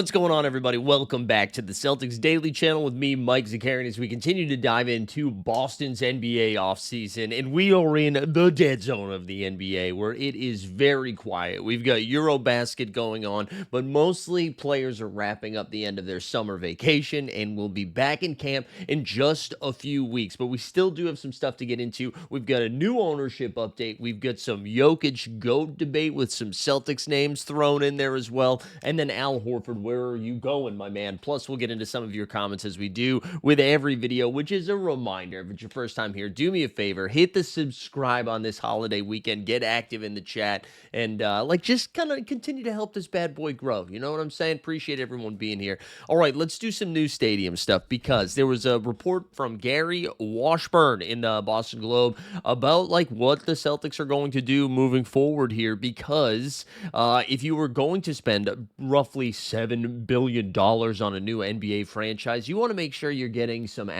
What's going on, everybody? Welcome back to the Celtics Daily Channel with me, Mike Zakarian, as we continue to dive into Boston's NBA offseason. And we are in the dead zone of the NBA, where it is very quiet. We've got Eurobasket going on, but mostly players are wrapping up the end of their summer vacation and will be back in camp in just a few weeks. But we still do have some stuff to get into. We've got a new ownership update. We've got some Jokic GOAT debate with some Celtics names thrown in there as well. And then Al Horford, where are you going, my man? Plus, we'll get into some of your comments as we do with every video, which is a reminder. If it's your first time here, do me a favor, hit the subscribe on this holiday weekend, get active in the chat, and just kind of continue to help this bad boy grow. You know what I'm saying? Appreciate everyone being here. All right, let's do some new stadium stuff, because there was a report from Gary Washburn in the Boston Globe about what the Celtics are going to do moving forward here, because if you were going to spend roughly $7 billion on a new NBA franchise, you want to make sure you're getting some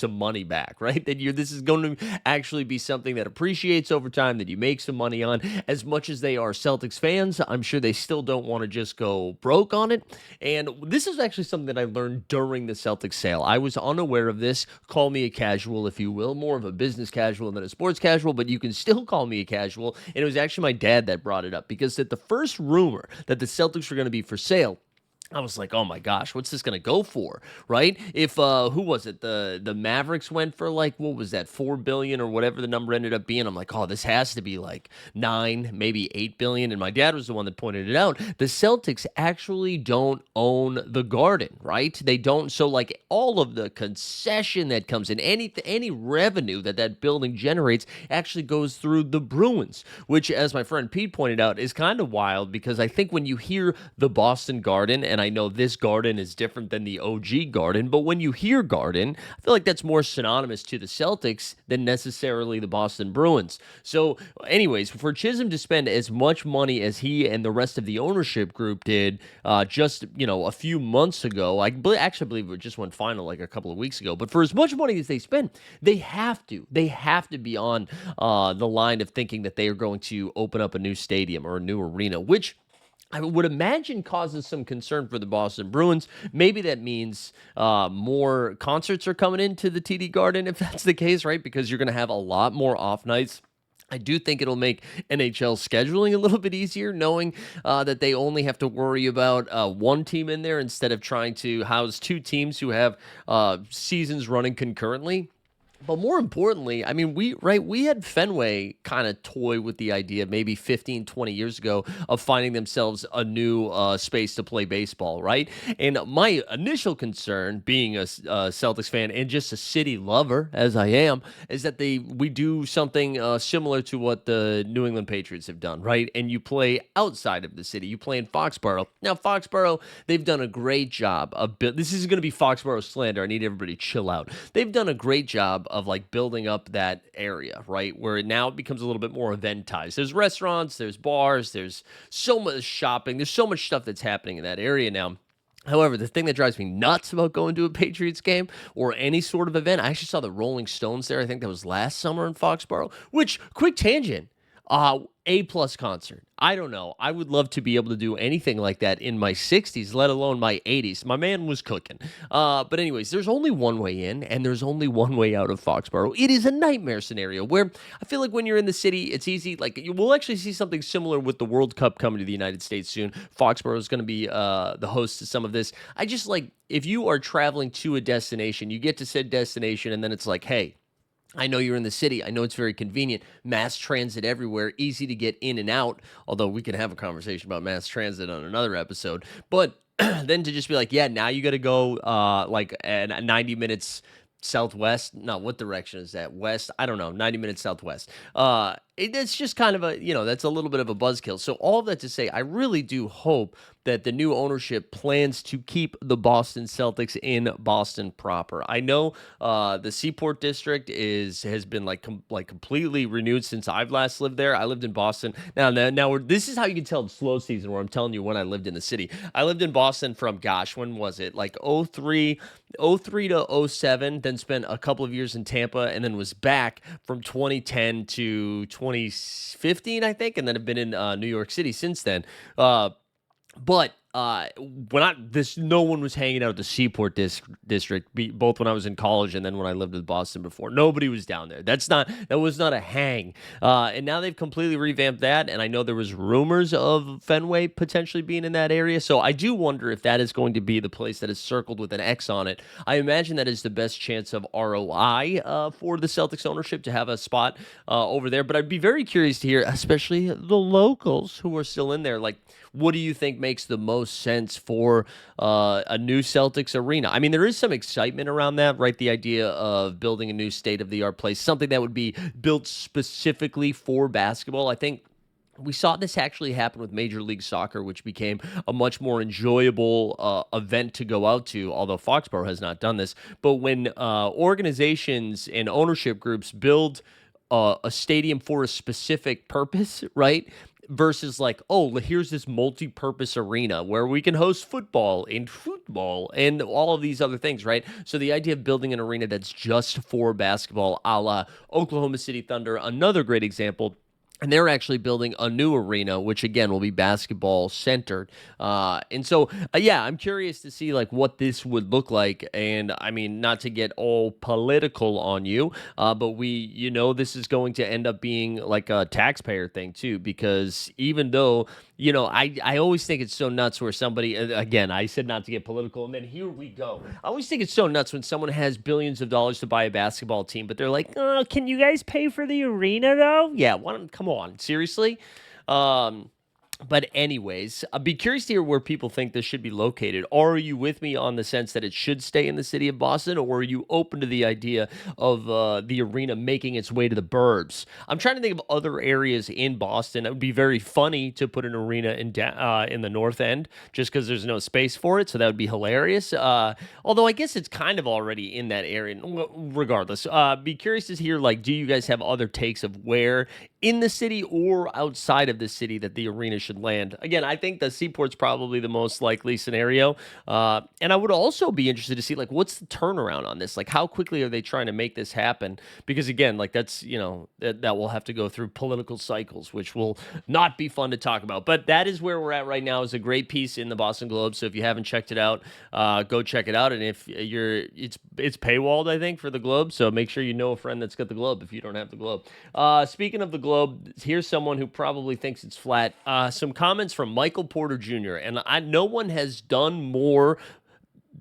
money back, right? This is going to actually be something that appreciates over time, that you make some money on. As much as they are Celtics fans, I'm sure they still don't want to just go broke on it. And this is actually something that I learned during the Celtics sale. I was unaware of this. Call me a casual, if you will, more of a business casual than a sports casual, but you can still call me a casual. And it was actually my dad that brought it up, because at the first rumor that the Celtics were going to be for sale, I was like, oh my gosh, what's this going to go for, right? If, who was it? The Mavericks went for what was that, $4 billion or whatever the number ended up being. I'm like, oh, this has to be like 9, maybe 8 billion. And my dad was the one that pointed it out. The Celtics actually don't own the Garden, right? They don't. So all of the concession that comes in, any revenue that building generates actually goes through the Bruins, which, as my friend Pete pointed out, is kind of wild, because I think when you hear the Boston Garden, and I know this Garden is different than the OG Garden, but when you hear Garden, I feel like that's more synonymous to the Celtics than necessarily the Boston Bruins. So anyways, for Chisholm to spend as much money as he and the rest of the ownership group did just a few months ago, I actually believe it just went final a couple of weeks ago, but for as much money as they spend, they have to be on the line of thinking that they are going to open up a new stadium or a new arena, which I would imagine causes some concern for the Boston Bruins. Maybe that means more concerts are coming into the TD Garden, if that's the case, right? Because you're going to have a lot more off nights. I do think it'll make NHL scheduling a little bit easier, knowing that they only have to worry about one team in there instead of trying to house two teams who have seasons running concurrently. But more importantly, we had Fenway kind of toy with the idea maybe 15, 20 years ago of finding themselves a new space to play baseball, right? And my initial concern, being a Celtics fan and just a city lover as I am, is that we do something similar to what the New England Patriots have done, right? And you play outside of the city. You play in Foxborough. Now, Foxborough, they've done a great job of this is going to be Foxborough slander. I need everybody to chill out. They've done a great job of building up that area, right? Where it now becomes a little bit more eventized. There's restaurants, there's bars, there's so much shopping, there's so much stuff that's happening in that area now. However, the thing that drives me nuts about going to a Patriots game or any sort of event, I actually saw the Rolling Stones there. I think that was last summer in Foxborough, which, quick tangent, A+ concert. I don't know. I would love to be able to do anything like that in my 60s, let alone my 80s. My man was cooking. But anyways, there's only one way in and there's only one way out of Foxborough. It is a nightmare scenario where I feel like when you're in the city, it's easy. You will actually see something similar with the World Cup coming to the United States soon. Foxborough is going to be the host to some of this. I just if you are traveling to a destination, you get to said destination and then it's hey, I know you're in the city. I know it's very convenient. Mass transit everywhere, easy to get in and out. Although we can have a conversation about mass transit on another episode. But then to just be yeah, now you got to go at 90 minutes southwest. No, what direction is that? West? I don't know. 90 minutes southwest. It's just kind of that's a little bit of a buzzkill. So all of that to say, I really do hope that the new ownership plans to keep the Boston Celtics in Boston proper. I know the Seaport District has been completely renewed since I've last lived there. I lived in Boston. Now this is how you can tell the slow season, where I'm telling you when I lived in the city. I lived in Boston from, when was it? 03 to 07, then spent a couple of years in Tampa, and then was back from 2010 to 2015, I think, and then have been in New York City since then. But when no one was hanging out at the Seaport district, both when I was in college and then when I lived in Boston before. Nobody was down there. That was not a hang. And now they've completely revamped that. And I know there was rumors of Fenway potentially being in that area. So I do wonder if that is going to be the place that is circled with an X on it. I imagine that is the best chance of ROI for the Celtics ownership to have a spot over there. But I'd be very curious to hear, especially the locals who are still in there, like, what do you think makes the most sense for a new Celtics arena? I mean, there is some excitement around that, right? The idea of building a new state-of-the-art place, something that would be built specifically for basketball. I think we saw this actually happen with Major League Soccer, which became a much more enjoyable event to go out to, although Foxborough has not done this. But when organizations and ownership groups build a stadium for a specific purpose, right? Versus like, oh, here's this multi-purpose arena where we can host football and all of these other things, right? So the idea of building an arena that's just for basketball, a la Oklahoma City Thunder, another great example. And they're actually building a new arena, which again will be basketball centered. And so, yeah, I'm curious to see like what this would look like. And I mean, not to get all political on you, but this is going to end up being like a taxpayer thing too, because even though, I always think it's so nuts where somebody, again, I said not to get political, and then here we go. I always think it's so nuts when someone has billions of dollars to buy a basketball team, but they're like, oh, can you guys pay for the arena though? Yeah, come on, seriously? But anyways, I'd be curious to hear where people think this should be located. Are you with me on the sense that it should stay in the city of Boston, or are you open to the idea of the arena making its way to the burbs? I'm trying to think of other areas in Boston. It would be very funny to put an arena in the North End, just because there's no space for it, so that would be hilarious. Although I guess it's kind of already in that area. Regardless, be curious to hear, like, do you guys have other takes of where in the city or outside of the city that the arena should land? Again, I think the Seaport's probably the most likely scenario. And I would also be interested to see, like, what's the turnaround on this? Like, how quickly are they trying to make this happen? Because, again, like, that's, that will have to go through political cycles, which will not be fun to talk about. But that is where we're at right now. Is a great piece in the Boston Globe. So if you haven't checked it out, go check it out. And if it's paywalled, I think, for the Globe. So make sure you know a friend that's got the Globe if you don't have the Globe. Speaking of the Globe, here's someone who probably thinks it's flat. Some comments from Michael Porter Jr. And no one has done more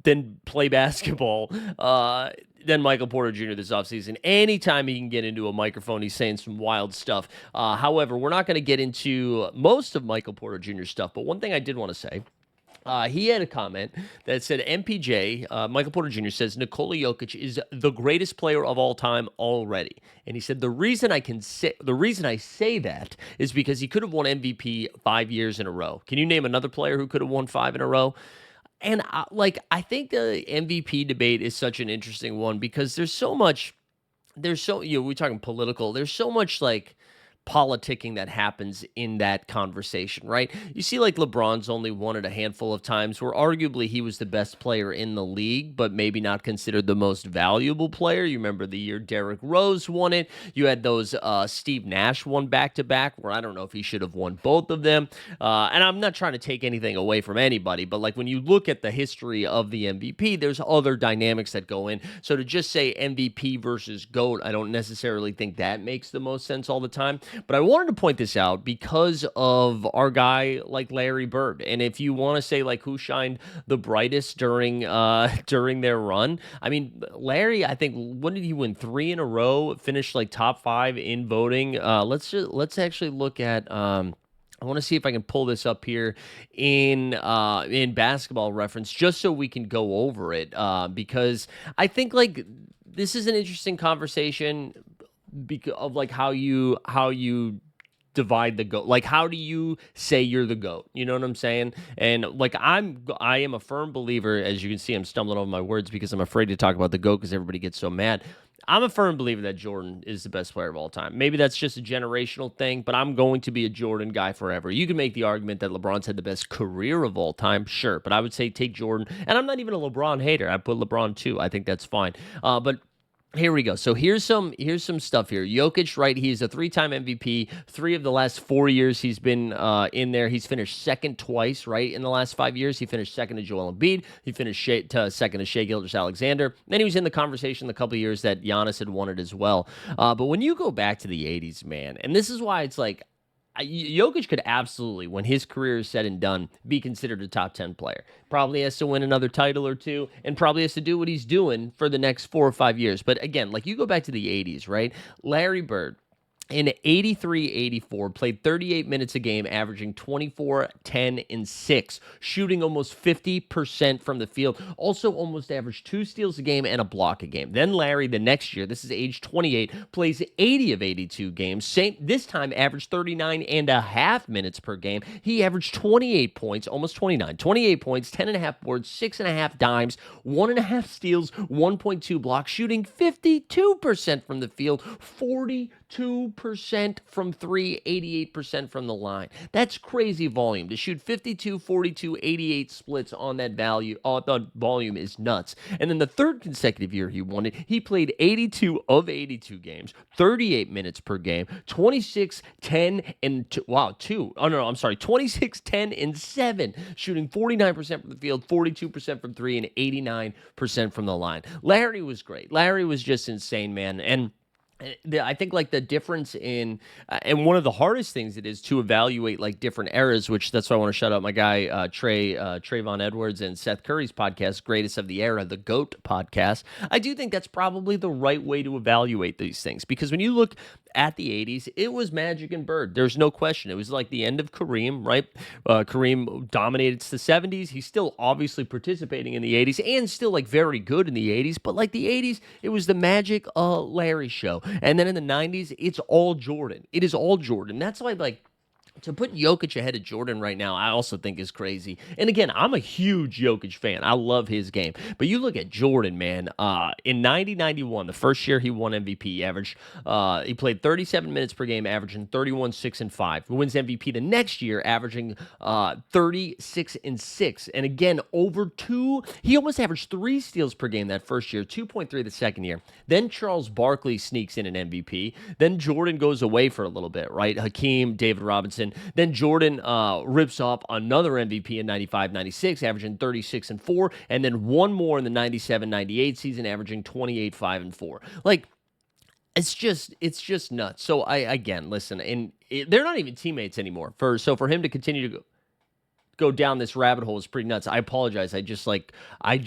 than play basketball than Michael Porter Jr. this offseason. Anytime he can get into a microphone, he's saying some wild stuff. However, we're not going to get into most of Michael Porter Jr.'s stuff, but one thing I did want to say, he had a comment that said MPJ, Michael Porter Jr. says, Nikola Jokic is the greatest player of all time already. And he said, the reason I say that is because he could have won MVP 5 years in a row. Can you name another player who could have won 5 in a row? And I think the MVP debate is such an interesting one because we're talking political. There's so much like politicking that happens in that conversation, right? You see, like, LeBron's only won it a handful of times where arguably he was the best player in the league, but maybe not considered the most valuable player. You remember the year Derrick Rose won it. You had those Steve Nash won back-to-back where I don't know if he should have won both of them. And I'm not trying to take anything away from anybody, but like when you look at the history of the MVP, there's other dynamics that go in. So to just say MVP versus GOAT, I don't necessarily think that makes the most sense all the time. But I wanted to point this out because of our guy like Larry Bird. And if you want to say like who shined the brightest during their run, I mean, Larry, I think, when did he win? 3 in a row, finished like top 5 in voting. Let's actually look at I want to see if I can pull this up here in Basketball Reference just so we can go over it because I think like this is an interesting conversation because of like how you divide the GOAT. Like, how do you say you're the GOAT? You know what I'm saying? And like I am a firm believer, as you can see, I'm stumbling over my words because I'm afraid to talk about the GOAT because everybody gets so mad. I'm a firm believer that Jordan is the best player of all time. Maybe that's just a generational thing, but I'm going to be a Jordan guy forever. You can make the argument that LeBron's had the best career of all time, sure, but I would say take Jordan. And I'm not even a LeBron hater. I put LeBron too. I think that's fine. But Here we go. So here's some stuff here. Jokic, right? He's a three-time MVP. 3 of the last 4 years he's been in there. He's finished second twice, right? In the last 5 years, he finished second to Joel Embiid. He finished second to Shai Gilgeous-Alexander. Then he was in the conversation the couple of years that Giannis had won it as well. But when you go back to the '80s, man, and this is why it's like Jokic could absolutely, when his career is said and done, be considered a top 10 player. Probably has to win another title or two, and probably has to do what he's doing for the next 4 or 5 years. But again, like you go back to the '80s, right? Larry Bird, in 83-84, played 38 minutes a game, averaging 24, 10, and 6, shooting almost 50% from the field. Also almost averaged 2 steals a game and a block a game. Then Larry, the next year, this is age 28, plays 80 of 82 games. This time averaged 39 and a half minutes per game. He averaged 28 points, almost 29, 28 points, 10 and a half boards, 6.5 dimes, 1.5 steals, 1.2 blocks, shooting 52% from the field, 42% from three, 88% from the line. That's crazy volume. To shoot 52, 42, 88 splits on that volume is nuts. And then the third consecutive year he won it, he played 82 of 82 games, 38 minutes per game, 26, 10, and 26, 10, and 7, shooting 49% from the field, 42% from three, and 89% from the line. Larry was great. Larry was just insane, man. And I think like the difference in and one of the hardest things it is to evaluate like different eras, which that's why I want to shout out my guy Trayvon Edwards and Seth Curry's podcast, Greatest of the Era, the GOAT podcast. I do think that's probably the right way to evaluate these things, because when you look at the '80s, it was Magic and Bird. There's no question. It was like the end of Kareem, right? Kareem dominated the '70s. He's still obviously participating in the '80s and still like very good in the '80s. But like the '80s, it was the Magic Larry show. And then in the '90s, it's all Jordan. It is all Jordan. That's why like to put Jokic ahead of Jordan right now, I also think is crazy. And again, I'm a huge Jokic fan. I love his game. But you look at Jordan, man. In 90-91, the first year he won MVP, he played 37 minutes per game, averaging 31, 6, and 5. He wins MVP the next year, averaging 36 and 6. And again, he almost averaged 3 steals per game that first year, 2.3 the second year. Then Charles Barkley sneaks in an MVP. Then Jordan goes away for a little bit, right? Hakeem, David Robinson. Then Jordan rips off another MVP in 95-96, averaging 36 and 4, and then one more in the 97-98 season, averaging 28, 5, and 4. Like, it's just nuts. So again, listen, and they're not even teammates anymore. So for him to continue to go down this rabbit hole is pretty nuts. I apologize. There was like a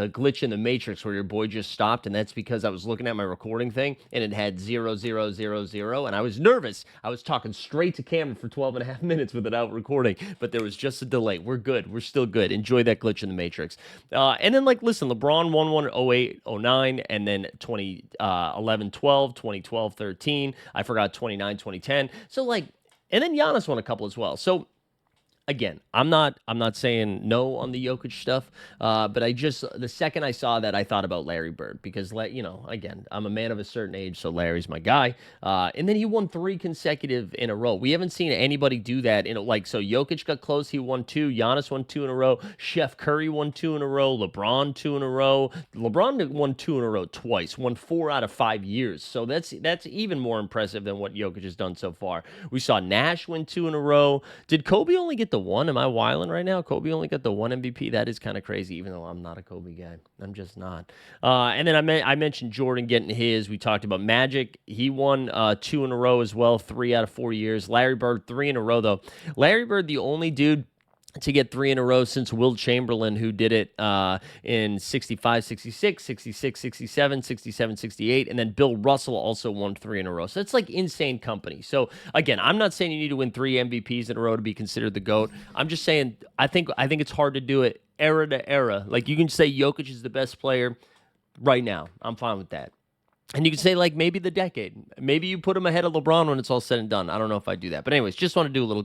glitch in the matrix where your boy just stopped, and that's because I was looking at my recording thing and it had 0000, and I was nervous. I was talking straight to camera for 12 and a half minutes without recording, but there was just a delay. We're good. We're still good. Enjoy that glitch in the matrix. And then like, listen, LeBron won one 08, 09, and then 2011, 12, 2012, 13. I forgot 29, 2010. So like, and then Giannis won a couple as well. So again, I'm not saying no on the Jokic stuff, but the second I saw that, I thought about Larry Bird, because again, I'm a man of a certain age, so Larry's my guy. And then he won 3 consecutive in a row. We haven't seen anybody do that so Jokic got close, he won 2, Giannis won 2 in a row, Chef Curry won 2 in a row, LeBron 2 in a row. LeBron won 2 in a row twice, won 4 out of 5 years. So that's even more impressive than what Jokic has done so far. We saw Nash win 2 in a row. Did Kobe only get the one? Am I wilding right now? Kobe only got the one MVP. That is kind of crazy, even though I'm not a Kobe guy. I'm just not. And then I mentioned Jordan getting his. We talked about Magic. He won 2 in a row as well, 3 out of 4 years. Larry Bird, 3 in a row, though. Larry Bird, the only dude to get 3 in a row since Wilt Chamberlain, who did it in 65, 66, 66, 67, 67, 68, and then Bill Russell also won 3 in a row. So it's like insane company. So again, I'm not saying you need to win 3 MVPs in a row to be considered the GOAT. I'm just saying I think it's hard to do it era to era. Like, you can say Jokic is the best player right now. I'm fine with that. And you can say, like, maybe the decade. Maybe you put him ahead of LeBron when it's all said and done. I don't know if I do that. But anyways, just want to do a little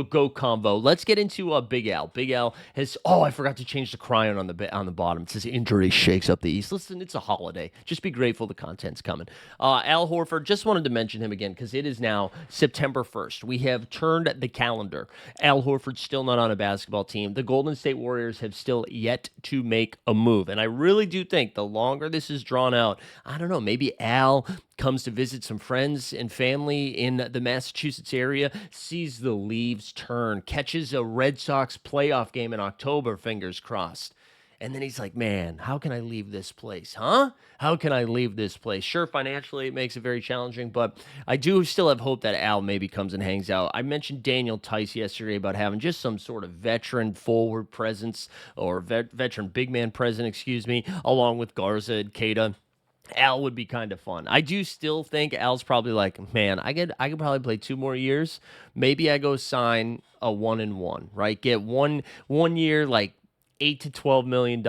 GOAT combo. Let's get into Big Al. Big Al has, oh, I forgot to change the cryon on the bottom. It says injury shakes up the East. Listen, it's a holiday. Just be grateful the content's coming. Al Horford, just wanted to mention him again because it is now September 1st. We have turned the calendar. Al Horford's still not on a basketball team. The Golden State Warriors have still yet to make a move. And I really do think the longer this is drawn out, I don't know, maybe Al comes to visit some friends and family in the Massachusetts area, sees the leaves turn, catches a Red Sox playoff game in October, fingers crossed. And then he's like, man, how can I leave this place, huh? How can I leave this place? Sure, financially, it makes it very challenging, but I do still have hope that Al maybe comes and hangs out. I mentioned Daniel Tice yesterday about having just some sort of veteran forward presence or veteran big man presence, excuse me, along with Garza and Queta. Al would be kind of fun. I do still think Al's probably like, man, I could probably play 2 more years. Maybe I go sign a 1-and-1, right? Get one year like $8 to $12 million,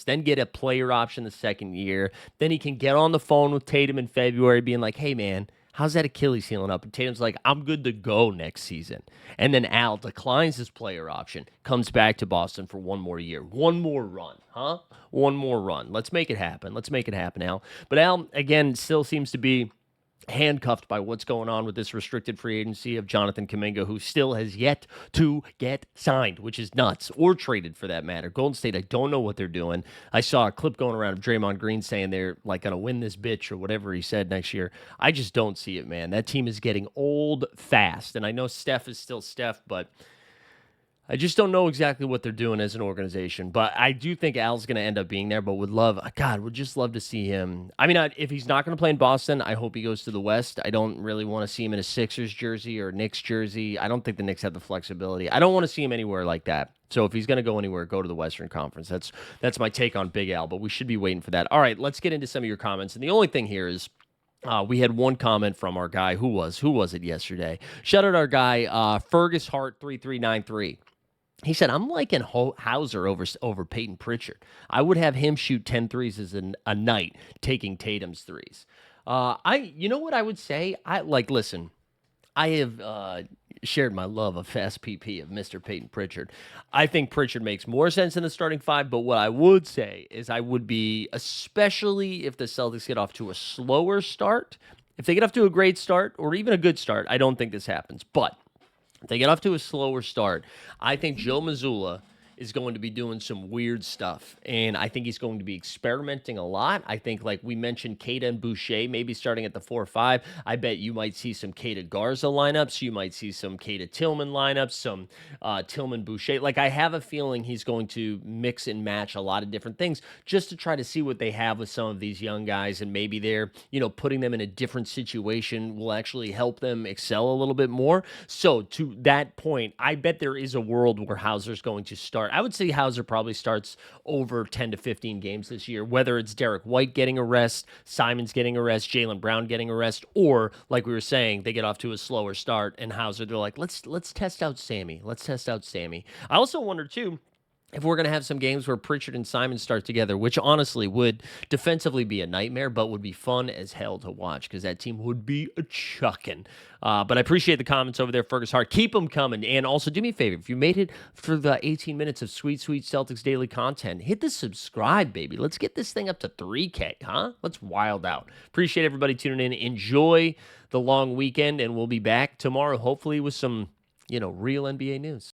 then get a player option the second year. Then he can get on the phone with Tatum in February, being like, hey man, how's that Achilles healing up? And Tatum's like, I'm good to go next season. And then Al declines his player option, comes back to Boston for 1 more year. One more run, huh? One more run. Let's make it happen. Let's make it happen, Al. But Al, again, still seems to be handcuffed by what's going on with this restricted free agency of Jonathan Kuminga, who still has yet to get signed, which is nuts, or traded for that matter. Golden State, I don't know what they're doing. I saw a clip going around of Draymond Green saying they're like going to win this bitch or whatever he said next year. I just don't see it, man. That team is getting old fast, and I know Steph is still Steph, but I just don't know exactly what they're doing as an organization, but I do think Al's going to end up being there, but would just love to see him. I mean, if he's not going to play in Boston, I hope he goes to the West. I don't really want to see him in a Sixers jersey or Knicks jersey. I don't think the Knicks have the flexibility. I don't want to see him anywhere like that. So if he's going to go anywhere, go to the Western Conference. That's my take on Big Al, but we should be waiting for that. All right, let's get into some of your comments. And the only thing here is, we had one comment from our guy. Who was it yesterday? Shout out our guy, Fergus Hart 3393. He said, I'm liking Hauser over Peyton Pritchard. I would have him shoot 10 threes as a night, taking Tatum's threes. You know what I would say? Listen, I have shared my love of fast PP of Mr. Peyton Pritchard. I think Pritchard makes more sense in the starting five, but what I would say is I would be, especially if the Celtics get off to a slower start, if they get off to a great start or even a good start, I don't think this happens, but if they get off to a slower start, I think Joe Mazzulla is going to be doing some weird stuff, and I think he's going to be experimenting a lot. I think, like we mentioned, Queta and Boucher maybe starting at the 4-5. I bet you might see some Queta Garza lineups. You might see some Queta Tillman lineups, some Tillman Boucher. Like, I have a feeling he's going to mix and match a lot of different things just to try to see what they have with some of these young guys, and maybe they're, putting them in a different situation will actually help them excel a little bit more. So to that point, I bet there is a world where Hauser's going to start. I would say Hauser probably starts over 10 to 15 games this year, whether it's Derek White getting a rest, Simons getting a rest, Jaylen Brown getting a rest, or like we were saying, they get off to a slower start and Hauser, they're like, let's test out Sammy. Let's test out Sammy. I also wonder too, if we're going to have some games where Pritchard and Simon start together, which honestly would defensively be a nightmare, but would be fun as hell to watch because that team would be a chucking. But I appreciate the comments over there, Fergus Hart. Keep them coming. And also, do me a favor. If you made it for the 18 minutes of sweet, sweet Celtics daily content, hit the subscribe, baby. Let's get this thing up to 3K, huh? Let's wild out. Appreciate everybody tuning in. Enjoy the long weekend, and we'll be back tomorrow, hopefully with some, real NBA news.